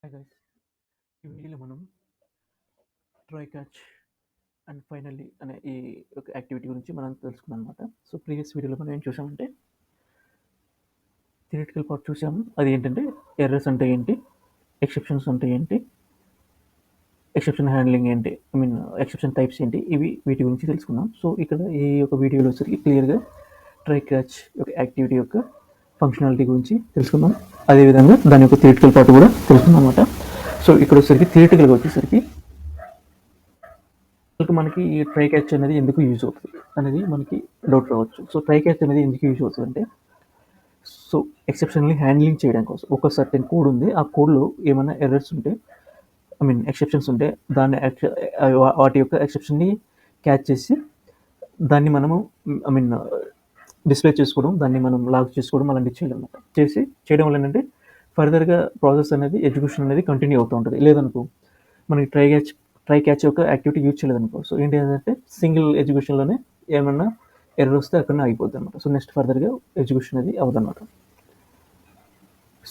Hi guys, ఈ వీడియోలో మనం ట్రై క్యాచ్ అండ్ ఫైనల్లీ అనే ఈ ఒక యాక్టివిటీ గురించి మనం తెలుసుకున్నాం అనమాట. సో ప్రీవియస్ వీడియోలో మనం ఏం చూసామంటే థియరిటికల్ పార్ట్ చూసాము. అది ఏంటంటే ఎర్రర్స్ అంటే ఏంటి, ఎక్సెప్షన్స్ అంటే ఏంటి, ఎక్సెప్షన్ హ్యాండ్లింగ్ ఏంటి, ఎక్సెప్షన్ టైప్స్ ఏంటి, వీటి గురించి తెలుసుకున్నాం. సో ఇక్కడ ఈ యొక్క వీడియోలో వచ్చరికి క్లియర్గా ట్రై క్యాచ్ యొక్క యాక్టివిటీ యొక్క ఫంక్షనాలిటీ గురించి తెలుసుకున్నాం. అదేవిధంగా దాని యొక్క థియరిటికల్ పార్ట్ కూడా తెలుసుకున్నాం అనమాట. సో ఇక్కడ వచ్చేసరికి థియరిటికల్గా వచ్చేసరికి మనకి ఈ ట్రై క్యాచ్ అనేది ఎందుకు యూజ్ అవుతుంది అనేది మనకి డౌట్ రావచ్చు. సో ట్రై క్యాచ్ అనేది ఎందుకు యూజ్ అవుతుంది అంటే, సో ఎక్సెప్షన్ని హ్యాండ్లింగ్ చేయడం కోసం ఒక సర్టెన్ కోడ్ ఉంది. ఆ కోడ్లో ఏమైనా ఎర్రర్స్ ఉంటే, ఎక్సెప్షన్స్ ఉంటే దాన్ని వాటి యొక్క ఎక్సెప్షన్ని క్యాచ్ చేసి దాన్ని మనము డిస్ప్లే చేసుకోవడం, దాన్ని మనం లాగ్ చేసుకోవడం అలాంటివి చేయడం వల్ల ఏంటంటే ఫర్దర్గా ప్రాసెస్ అనేది ఎగ్జిక్యూషన్ అనేది కంటిన్యూ అవుతూ ఉంటుంది. లేదనుకో మనకి ట్రై క్యాచ్ యొక్క యాక్టివిటీ యూజ్ చేయలేదనుకో, సో ఏంటి అంటే సింగిల్ ఎగ్జిక్యూషన్లోనే ఏమన్నా ఎర్రర్ వస్తే అక్కడనే ఆగిపోద్ది అనమాట. సో నెక్స్ట్ ఫర్దర్గా ఎగ్జిక్యూషన్ అనేది అవ్వదన్నమాట.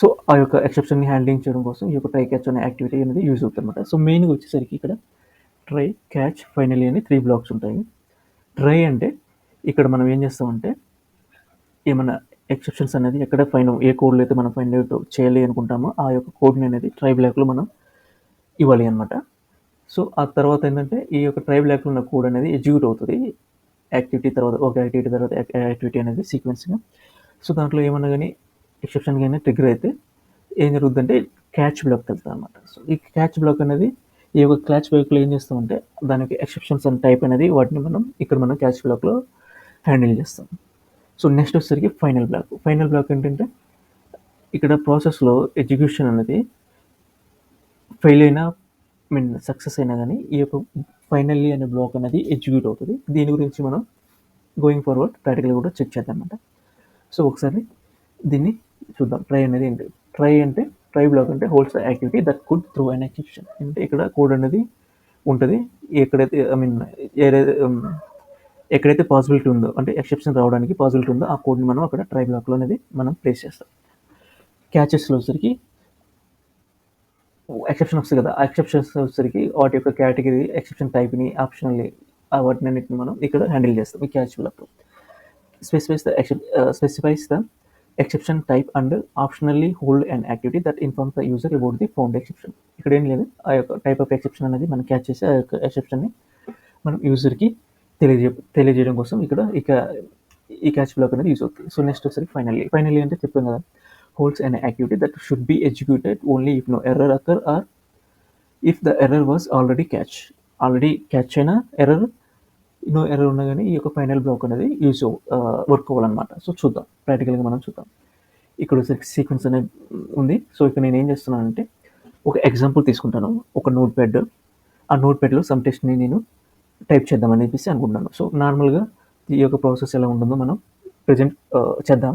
సో ఆ యొక్క ఎక్సెప్షన్ని హ్యాండ్లింగ్ చేయడం కోసం ఈ యొక్క ట్రై క్యాచ్ అనే యాక్టివిటీ అనేది యూజ్ అవుతుంది అనమాట. సో మెయిన్గా వచ్చేసరికి ఇక్కడ ట్రై క్యాచ్ ఫైనలీ అని 3 బ్లాక్స్ ఉంటాయి. ట్రై అంటే ఇక్కడ మనం ఏం చేస్తామంటే ఏమైనా ఎక్సెప్షన్స్ అనేది ఎక్కడ ఏ కోడ్లో అయితే మనం ఫైండ్ అవుట్ చేయాలి అనుకుంటామో ఆ యొక్క కోడ్ని అనేది ట్రై బ్లాక్లో మనం ఇవ్వాలి అనమాట. సో ఆ తర్వాత ఏంటంటే ఈ యొక్క ట్రై బ్లాక్లో ఉన్న కోడ్ అనేది ఎగ్జిక్యూట్ అవుతుంది యాక్టివిటీ తర్వాత ఒక యాక్టివిటీ తర్వాత యాక్టివిటీ అనేది సీక్వెన్స్గా. సో దాంట్లో ఏమన్నా కానీ ఎక్సెప్షన్ కానీ ట్రిగ్గర్ అయితే ఏం జరుగుతుందంటే క్యాచ్ బ్లాక్ వెళ్తుంది అనమాట. సో ఈ క్యాచ్ బ్లాక్ అనేది ఈ యొక్క క్యాచ్ బ్లాక్లో ఏం చేస్తామంటే దానికి ఎక్సెప్షన్స్ అండ్ టైప్ అనేది వాటిని మనం క్యాచ్ బ్లాక్లో హ్యాండిల్ చేస్తాం. సో నెక్స్ట్ వచ్చేసరికి ఫైనల్ బ్లాక్ ఏంటంటే ఇక్కడ ప్రాసెస్లో ఎగ్జిక్యూషన్ అనేది ఫెయిల్ అయినా సక్సెస్ అయినా కానీ ఈ యొక్క ఫైనల్లీ అనే బ్లాక్ అనేది ఎగ్జిక్యూట్ అవుతుంది. దీని గురించి మనం గోయింగ్ ఫార్వర్డ్ ప్రాక్టికల్గా కూడా చెక్ చేద్దాం అనమాట. సో ఒకసారి దీన్ని చూద్దాం. ట్రై అనేది ఏంటి? ట్రై బ్లాక్ అంటే holds the activity that could through an exception. అంటే ఇక్కడ కోడ్ అనేది ఉంటుంది. ఎక్కడైతే పాసిబిలిటీ ఉందో, అంటే ఎక్సెప్షన్ రావడానికి పాసిబిలిటీ ఉందో ఆ కోడ్ని మనం అక్కడ ట్రై బ్లాక్లో అనేది మనం ప్లేస్ చేస్తాం. క్యాచెస్లో వచ్చరికి ఎక్సెప్షన్ వస్తుంది కదా, ఆ ఎక్సెప్షన్స్ వచ్చరికి వాటి యొక్క కేటగిరీ, ఎక్సెప్షన్ టైప్ని, ఆప్షనల్లీ వాటిని అన్నిటిని మనం ఇక్కడ హ్యాండిల్ చేస్తాం ఈ క్యాచ్ బ్లాక్లో. Specifies the exception type and optionally hold and activity that informs the user about the found exception. ఇక్కడ ఏం లేదు, ఆ యొక్క టైప్ ఆఫ్ ఎక్సెప్షన్ అనేది మనం క్యాచ్ చేసి ఆ యొక్క ఎక్సెప్షన్ని మనం యూజర్కి తెలియజేయడం కోసం ఇక్కడ ఈ క్యాచ్ బ్లాక్ అనేది యూజ్ అవుతుంది. సో నెక్స్ట్ వచ్చేసరికి ఫైనల్లీ అంటే చెప్పాం కదా, holds an activity that should be executed only if no error occur or if the error was already catch అయిన నో ఎర్రర్ ఉన్నా కానీ ఈ యొక్క ఫైనల్ బ్లాక్ అనేది వర్క్ అవ్వాలన్నమాట. సో చూద్దాం, ప్రాక్టికల్గా మనం చూద్దాం. ఇక్కడ వచ్చేసరికి సీక్వెన్స్ అనేది ఉంది. సో ఇక్కడ నేను ఏం చేస్తున్నానంటే ఒక ఎగ్జాంపుల్ తీసుకుంటాను, ఒక నోట్ ప్యాడ్. ఆ నోట్ ప్యాడ్లో సమ్ టెక్స్ట్ని నేను టైప్ చేద్దామని చెప్పేసి అనుకుంటున్నాను. సో నార్మల్గా ఈ యొక్క ప్రాసెస్ ఎలా ఉంటుందో మనం ప్రజెంట్ చేద్దాం.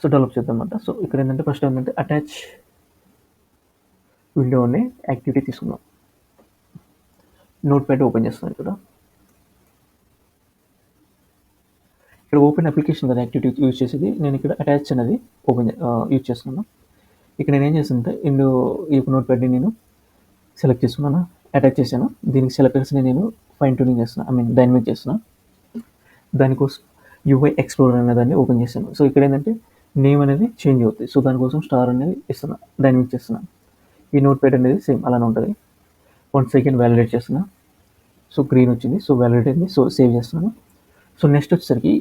సో డెవలప్ చేద్దాం అన్నమాట. సో ఇక్కడ ఏంటంటే ఫస్ట్ ఏంటంటే అటాచ్ విండో అనే యాక్టివిటీ తీసుకుందాం. నోట్ ప్యాడ్ ఓపెన్ చేస్తున్నాను. ఇక్కడ ఓపెన్ అప్లికేషన్ కదా యాక్టివిటీ యూజ్ చేసేది, నేను ఇక్కడ అటాచ్ అనేది యూజ్ చేస్తున్నాను. ఇక్కడ నేను ఏం చేస్తుంటే ఈ యొక్క నోట్ ప్యాడ్ని నేను సెలెక్ట్ చేసుకున్నాను, అటాచ్ చేశాను. దీనికి సెలెక్టర్స్ని నేను ఫైన్ ట్యూనింగ్ చేస్తున్నాను, డైనమిక్ చేస్తున్నాను. దానికోసం యూఐ ఎక్స్ప్లోరర్ అనే దాన్ని ఓపెన్ చేశాను. సో ఇక్కడ ఏంటంటే నేమ్ అనేది చేంజ్ అవుతుంది. సో దానికోసం స్టార్ అనేది ఇస్తున్నా, డైనమిక్ చేస్తున్నాను. ఈ నోట్ ప్యాడ్ అనేది సేమ్ అలానే ఉంటుంది. 1 సెకండ్ వ్యాలిడేట్ చేస్తున్నా. సో గ్రీన్ వచ్చింది, సో వ్యాలిడేట్ అయింది. సో సేవ్ చేస్తున్నాను. సో నెక్స్ట్ వచ్చేసరికి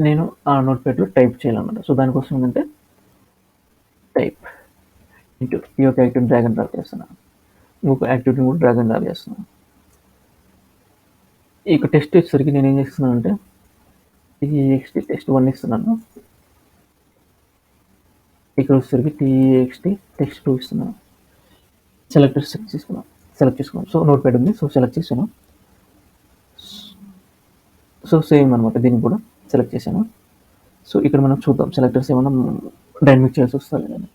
నేను ఆ నోట్ ప్యాడ్లో టైప్ చేయాలన్నమాట. సో దానికోసం ఏంటంటే టైప్ ఇంటూ ఈ యొక్క యాక్టివిటీ డ్రాగ్ అండ్ డ్రాప్ చేస్తున్నాను. ఇంకొక యాక్టివిటీని కూడా డ్రాగ్ అండ్ డ్రాప్ చేస్తున్నాను. ఈ యొక్క టెస్ట్ వచ్చేసరికి నేను ఏం చేస్తున్నాను అంటే TXT టెస్ట్ 1 ఇస్తున్నాను. ఇక్కడ వచ్చేసరికి TXT టెక్స్ట్ 2 ఇస్తున్నాను. సెలెక్టర్స్ సెలెక్ట్ చేసుకున్నాను. సో నోట్ ప్యాడ్ ఉంది, సో సెలెక్ట్ చేశాను. సో సేమ్ అనమాట, దీన్ని కూడా సెలెక్ట్ చేశాను. సో ఇక్కడ మనం చూద్దాం సెలెక్టర్స్ ఏమైనా డైనమిక్ చేయాల్సి వస్తుంది లేదని.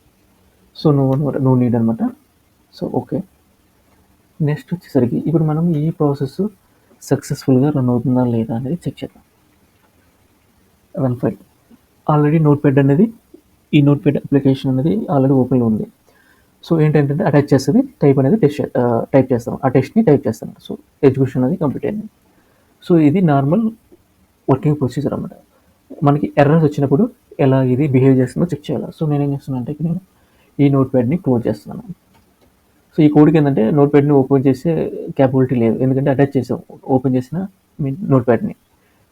సో నో నీడ్ అనమాట. So okay. నెక్స్ట్ వచ్చేసరికి ఇప్పుడు మనం ఈ ప్రాసెస్ సక్సెస్ఫుల్గా రన్ అవుతుందా లేదా అనేది చెక్ చేద్దాం. Run file already note pad అనేది ఈ నోట్‌ప్యాడ్ అప్లికేషన్ అనేది ఆల్రెడీ ఓపెన్‌లో ఉంది. సో ఏంటంటే అటాచ్ చేస్తది. టైప్ అనేది టైప్ చేస్తాం. ఆ టెస్ట్‌ని టైప్ చేస్తాను. సో ఎగ్జిక్యూషన్ అనేది కంప్లీట్ అయింది. సో ఇది నార్మల్ వర్కింగ్ ప్రొసీజర్ అనమాట. మనకి ఎర్రర్స్ వచ్చినప్పుడు ఎలా ఇది బిహేవ్ చేస్తుందో చెక్ చేయాలి. సో నేనేం చేస్తున్నాను అంటే నేను ఈ నోట్‌ప్యాడ్‌ని క్లోజ్ చేస్తున్నాను. సో ఈ కోడ్‌కి ఏంటంటే నోట్‌ప్యాడ్‌ని ఓపెన్ చేసే క్యాపబిలిటీ లేదు. ఎందుకంటే అటాచ్ చేసాం. ఓపెన్ చేసిన నోట్‌ప్యాడ్‌ని.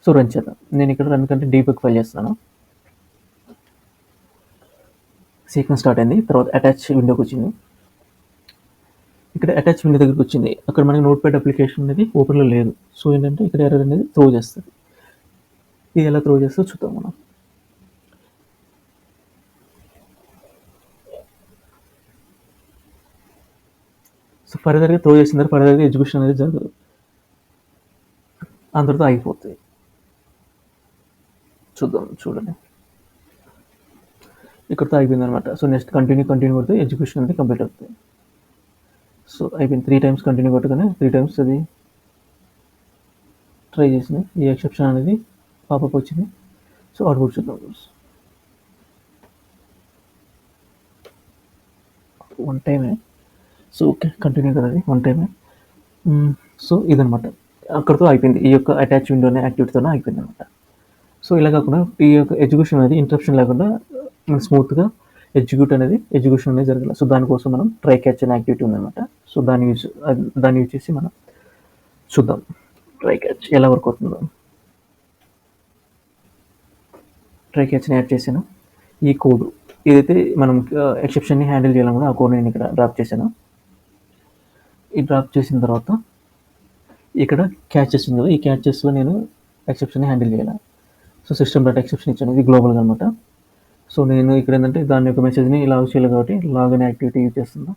సో రన్ చేద్దాం. నేను ఇక్కడ రన్ కంటే డీబగ్ ఫైల్ చేస్తున్నాను. సీక్వెన్స్ స్టార్ట్ అయింది. తర్వాత అటాచ్ విండోకి వచ్చింది. ఇక్కడ అటాచ్ విండో దగ్గరికి వచ్చింది. అక్కడ మనకి నోట్‌ప్యాడ్ అప్లికేషన్ అనేది ఓపెన్‌లో లేదు. సో ఏంటంటే ఇక్కడ ఎర్రర్ అనేది త్రో చేస్తుంది. ఇది ఎలా త్రో చేస్తుందో చూద్దాం మనం. సో ఫర్దర్‌గా త్రో చేసిన తర్వాత ఫర్దర్‌గా ఎగ్జిక్యూషన్ అనేది జరగదు. అందరితో ఆగిపోతాయి. చూద్దాం చూడండి. ఇక్కడితో అయిపోయింది అనమాట. సో నెక్స్ట్ కంటిన్యూ కొడితే ఎగ్జిక్యూషన్ అనేది కంప్లీట్ అవుతుంది. సో అయిపోయింది. 3 టైమ్స్ కంటిన్యూ కొట్టగానే 3 టైమ్స్ అది ట్రై చేసింది. ఈ ఎక్సెప్షన్ అనేది పాపప్ వచ్చింది. సో అవుట్పుట్ చూద్దాం. వన్ టైమే. సో ఓకే కంటిన్యూ కదా అది వన్ టైమే. సో ఇదనమాట. అక్కడితో అయిపోయింది. ఈ యొక్క అటాచ్ విండో అనే యాక్టివిటీతోనే అయిపోయింది అనమాట. సో ఇలా కాకుండా ఈ యొక్క ఎగ్జిక్యూషన్ అనేది ఇంటరప్షన్ లేకుండా స్మూత్గా ఎగ్జిక్యూషన్ అనేది జరగాలి. సో దానికోసం మనం ట్రై క్యాచ్ అనే యాక్టివిటీ ఉందన్నమాట. సో దాన్ని యూజ్ చేసి మనం చూద్దాం ట్రై క్యాచ్ ఎలా వర్క్ అవుతుందో. ట్రై క్యాచ్ని యాడ్ చేశాను. ఈ కోడ్ ఏదైతే మనం ఎక్సెప్షన్ని హ్యాండిల్ చేయాలనుకున్నా ఆ కోడ్ నేను ఇక్కడ డ్రాప్ చేశాను. ఈ డ్రాప్ చేసిన తర్వాత ఇక్కడ క్యాచెస్ ఉంది కదా, ఈ క్యాచెస్లో నేను ఎక్సెప్షన్ని హ్యాండిల్ చేయాలి. సో సిస్టమ్ డాట్ ఎక్సెప్షన్ ఇచ్చాను. ఇది గ్లోబల్గా అనమాట. సో నేను ఇక్కడ ఏంటంటే దాని యొక్క మెసేజ్ని లాగ్ చేయాలి కాబట్టి లాగ్ అనే యాక్టివిటీ యూజ్ చేస్తున్నా.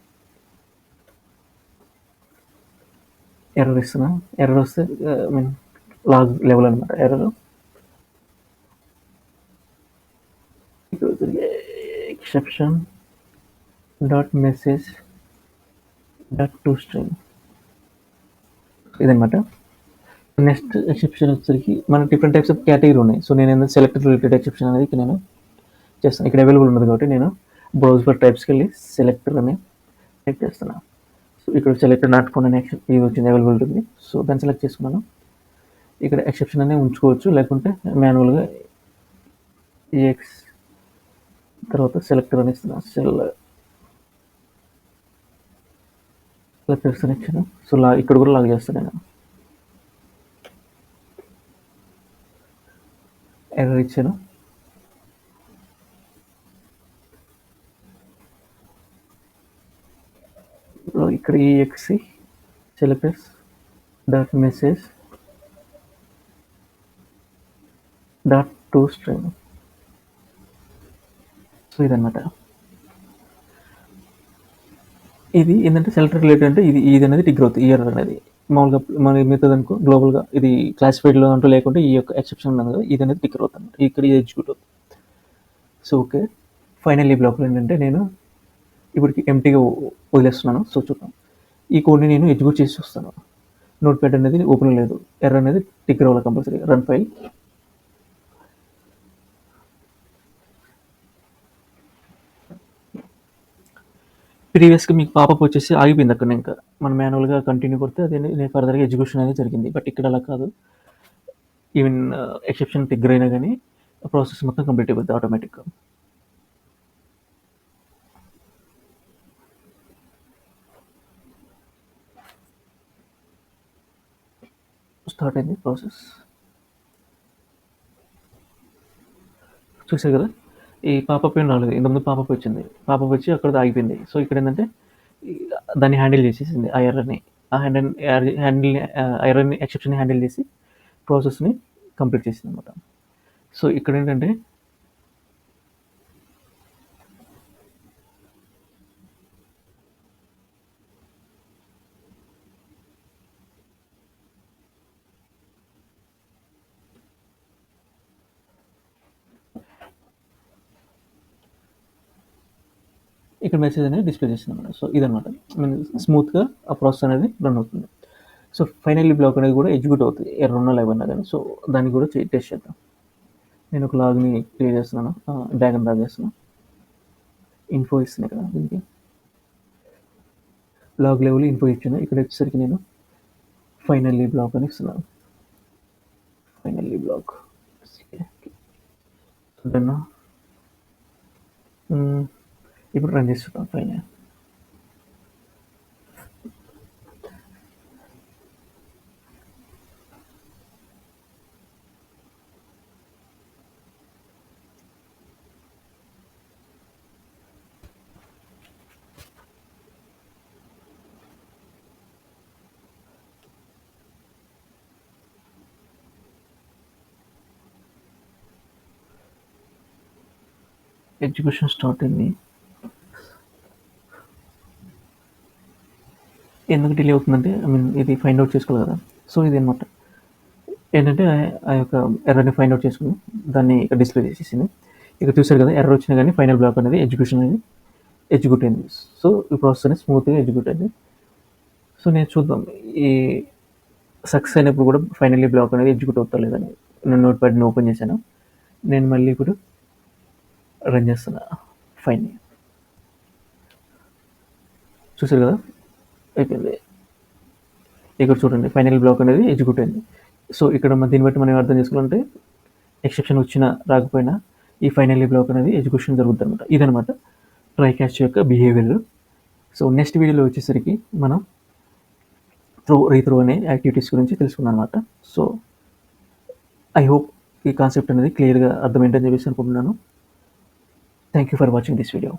ఎర్రర్ ఇస్తున్నా. ఎర్రర్ వస్తే మీన్ లాగ్ లెవెల్ అనమాట error. Exception dot message dot to string ఇదనమాట. నెక్స్ట్ ఎక్సెప్షన్ వచ్చేసరికి మనకి డిఫరెంట్ టైప్స్ ఆఫ్ కేటగిరీ ఉన్నాయి. సో నేను ఏంటంటే సెలెక్ట్ రిలేటెడ్ ఎక్సెప్షన్ అనేది నేను చేస్తాను. ఇక్కడ అవైలబుల్ ఉన్నది కాబట్టి నేను బ్రౌజర్ టైప్స్కి వెళ్ళి సెలెక్టర్ అని టైప్ చేస్తున్నాను. సో ఇక్కడ సెలెక్టర్ నాట్ ఫోన్ అనే ఇది వచ్చింది అవైలబుల్ ఉంది. సో దాన్ని సెలెక్ట్ చేసుకున్నాను. ఇక్కడ ఎక్సెప్షన్ అనేది ఉంచుకోవచ్చు, లేకుంటే మాన్యువల్గా ఈఎక్స్ తర్వాత సెలెక్టర్ అని ఇస్తున్నాను. Selector selection. సో ఇక్కడ కూడా లాగ్ చేస్తాను నేను. ఎర్రర్ ఇచ్చాను. ఇక్కడ exe selectors dot message dot to string. So ఇదనమాట. ఇది ఏంటంటే సెలెక్టర్ రిలేటెడ్ అంటే ఇది అనేది టిగ్గర్ అవుతుంది. ఈ ఎర్రర్ అనేది మామూలుగా మన మిగతా అనుకో గ్లోబల్గా ఇది క్లాసిఫైడ్లో అంటూ లేకుంటే ఈ యొక్క ఎక్సెప్షన్ ఉన్నది కదా, ఇది అనేది టిగ్గర్ అవుతుంది అనమాట. ఇక్కడ ఇది ఎగ్జిక్యూట్ అవుతుంది. సో ఓకే ఫైనల్ ఈ బ్లాక్లో ఏంటంటే నేను ఇప్పటికి ఎంటీగా వదిలేస్తున్నాను. సో చూద్దాం. ఈ కోడ్ని నేను ఎగ్జిక్యూట్ చేసి చూస్తాను. నోట్ ప్యాడ్ అనేది ఓపెన్ లేదు. ఎర్రర్ అనేది టిగ్గర్ అవ్వాలి కంపల్సరీ. Run file. ప్రీవియస్గా మీకు పాపప్ వచ్చేసి ఆగిపోయింది అక్కడ. ఇంకా మనం మాన్యువల్గా కంటిన్యూ కొడితే అది నేను ఫర్దర్గా ఎగ్జిక్యూషన్ అనేది జరిగింది. బట్ ఇక్కడ అలా కాదు. ఈవెన్ ఎక్సెప్షన్ టిగ్గర్ అయినా కానీ ప్రాసెస్ మొత్తం కంప్లీట్ అయిపోద్ది ఆటోమేటిక్గా. స్టార్ట్ అయింది ప్రాసెస్. చూసారు కదా, ఈ పాపప్ ఏం రాలేదు. ఇంతకుముందు పాపప్ వచ్చింది. పాపప్ వచ్చి అక్కడ ఆగిపోయింది. సో ఇక్కడ ఏంటంటే దాన్ని హ్యాండిల్ చేసేసింది ఆ ఎర్రర్ని. ఆ ఎర్రర్ని ఎక్సెప్షన్ని హ్యాండిల్ చేసి ప్రాసెస్ని కంప్లీట్ చేసింది అనమాట. సో ఇక్కడ ఏంటంటే ఇక్కడ మెసేజ్ అనేది డిస్ప్లే చేసింది అనమాట. సో ఇదనమాట స్మూత్గా ఆ ప్రాసెస్ అనేది రన్ అవుతుంది. సో ఫైనల్లీ బ్లాక్ అనేది కూడా ఎగ్జిక్యూట్ అవుతుంది ఎర్రర్ ఉన్నా లేవన్నా కానీ. సో దాన్ని కూడా టెస్ట్ చేద్దాం. నేను ఒక లాగ్ని క్లియర్ చేస్తున్నాను, డ్రాగ్ అండ్ డ్రాగ్ చేస్తున్నాను. ఇన్ఫో ఇస్తున్నాయి కదా దీనికి, బ్లాగ్ లెవెల్ ఇన్ఫో ఇచ్చాను. ఇక్కడ వచ్చేసరికి నేను ఫైనల్లీ బ్లాగ్ అని ఇస్తున్నాను. Finally blog done. ఇప్పుడు రన్ చేస్తున్నాను ఫైన్. ఎగ్జిక్యూషన్ స్టార్ట్ అయింది. ఎందుకు డిలే అవుతుందంటే ఇది ఫైండ్ అవుట్ చేసుకోవాలి కదా. సో ఇది అనమాట ఏంటంటే ఆ యొక్క ఎర్రర్ని ఫైండ్ అవుట్ చేసుకుని దాన్ని ఇక్కడ డిస్ప్లే చేసేసింది. ఇక్కడ చూసారు కదా, ఎర్రర్ వచ్చినా కానీ ఫైనల్ బ్లాక్ అనేది ఎగ్జిక్యూషన్ అనేది ఎగ్జిక్యూట్ అయింది. సో ఈ ప్రాసెస్ అనేది స్మూత్గా ఎగ్జిక్యూట్ అయింది. సో నేను చూద్దాం ఈ సక్సెస్ అయినప్పుడు కూడా ఫైనల్లీ బ్లాక్ అనేది ఎగ్జిక్యూట్ అవుతా లేదని. నేను నోట్ ప్యాడ్ని ఓపెన్ చేశాను. నేను మళ్ళీ ఇప్పుడు రన్ చేస్తున్నా ఫైన్. చూసారు కదా, అయిపోయింది. ఇక్కడ చూడండి ఫైనల్ బ్లాక్ అనేది ఎగ్జిక్యూట్ అయింది. సో ఇక్కడ దీన్ని బట్టి మనం అర్థం చేసుకోవాలంటే ఎక్సెప్షన్ వచ్చినా రాకపోయినా ఈ ఫైనల్లీ బ్లాక్ అనేది ఎగ్జిక్యూషన్ జరుగుతుంది అనమాట. ఇదనమాట ట్రై క్యాచ్ యొక్క బిహేవియర్. సో నెక్స్ట్ వీడియోలో వచ్చేసరికి మనం రీత్రో అనే యాక్టివిటీస్ గురించి తెలుసుకున్నాం అనమాట. సో ఐ హోప్ ఈ కాన్సెప్ట్ అనేది క్లియర్గా అర్థమైందని చెప్పేసి అనుకుంటున్నాను. Thank you for watching this video.